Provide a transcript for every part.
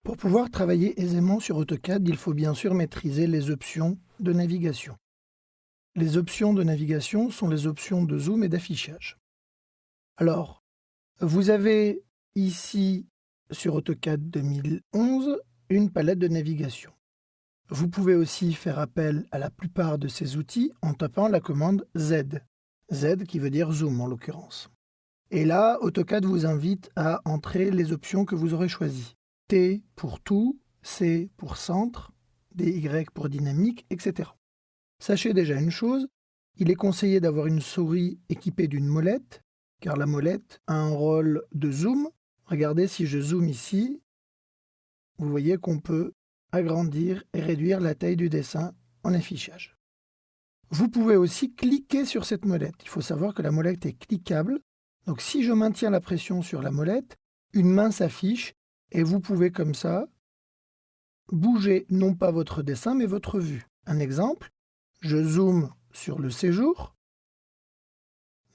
Pour pouvoir travailler aisément sur AutoCAD, il faut bien sûr maîtriser les options de navigation. Les options de navigation sont les options de zoom et d'affichage. Alors, vous avez ici sur AutoCAD 2011 une palette de navigation. Vous pouvez aussi faire appel à la plupart de ces outils en tapant la commande Z. Z qui veut dire zoom en l'occurrence. Et là, AutoCAD vous invite à entrer les options que vous aurez choisies. T pour tout, C pour centre, DY pour dynamique, etc. Sachez déjà une chose, il est conseillé d'avoir une souris équipée d'une molette, car la molette a un rôle de zoom. Regardez, si je zoome ici, vous voyez qu'on peut agrandir et réduire la taille du dessin en affichage. Vous pouvez aussi cliquer sur cette molette. Il faut savoir que la molette est cliquable. Donc si je maintiens la pression sur la molette, une main s'affiche et vous pouvez comme ça bouger non pas votre dessin mais votre vue. Un exemple, je zoome sur le séjour,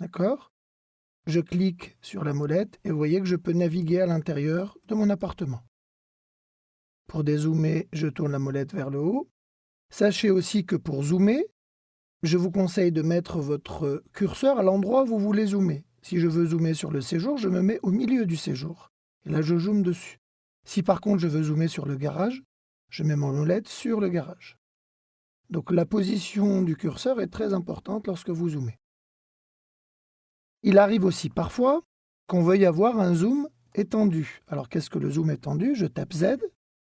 d'accord? Je clique sur la molette et vous voyez que je peux naviguer à l'intérieur de mon appartement. Pour dézoomer, je tourne la molette vers le haut. Sachez aussi que pour zoomer, je vous conseille de mettre votre curseur à l'endroit où vous voulez zoomer. Si je veux zoomer sur le séjour, je me mets au milieu du séjour. Et là, je zoome dessus. Si par contre je veux zoomer sur le garage, je mets mon molette sur le garage. Donc la position du curseur est très importante lorsque vous zoomez. Il arrive aussi parfois qu'on veuille avoir un zoom étendu. Alors qu'est-ce que le zoom étendu? Je tape Z,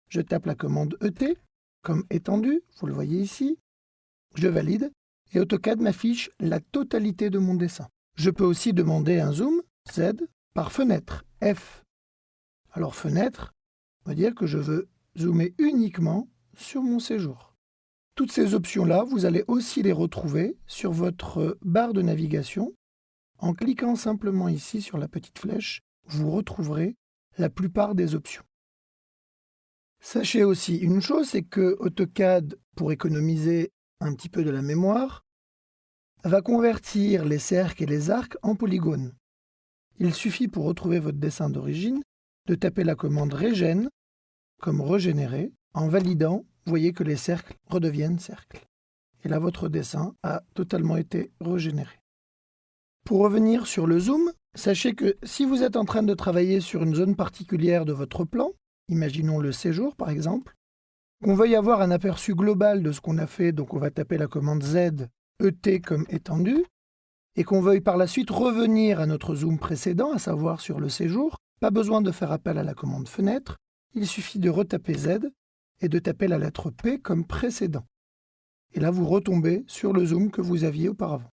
je tape la commande ET, comme étendu, vous le voyez ici. Je valide et AutoCAD m'affiche la totalité de mon dessin. Je peux aussi demander un zoom Z par fenêtre, F. Alors fenêtre veut dire que je veux zoomer uniquement sur mon séjour. Toutes ces options-là, vous allez aussi les retrouver sur votre barre de navigation. En cliquant simplement ici sur la petite flèche, vous retrouverez la plupart des options. Sachez aussi une chose, c'est que AutoCAD, pour économiser un petit peu de la mémoire, va convertir les cercles et les arcs en polygones. Il suffit pour retrouver votre dessin d'origine de taper la commande Regen, comme régénérer. En validant, vous voyez que les cercles redeviennent cercles. Et là, votre dessin a totalement été régénéré. Pour revenir sur le zoom, sachez que si vous êtes en train de travailler sur une zone particulière de votre plan, imaginons le séjour par exemple, qu'on veuille avoir un aperçu global de ce qu'on a fait, donc on va taper la commande Z, ET comme étendu, et qu'on veuille par la suite revenir à notre zoom précédent, à savoir sur le séjour, pas besoin de faire appel à la commande fenêtre, il suffit de retaper Z et de taper la lettre P comme précédent. Et là, vous retombez sur le zoom que vous aviez auparavant.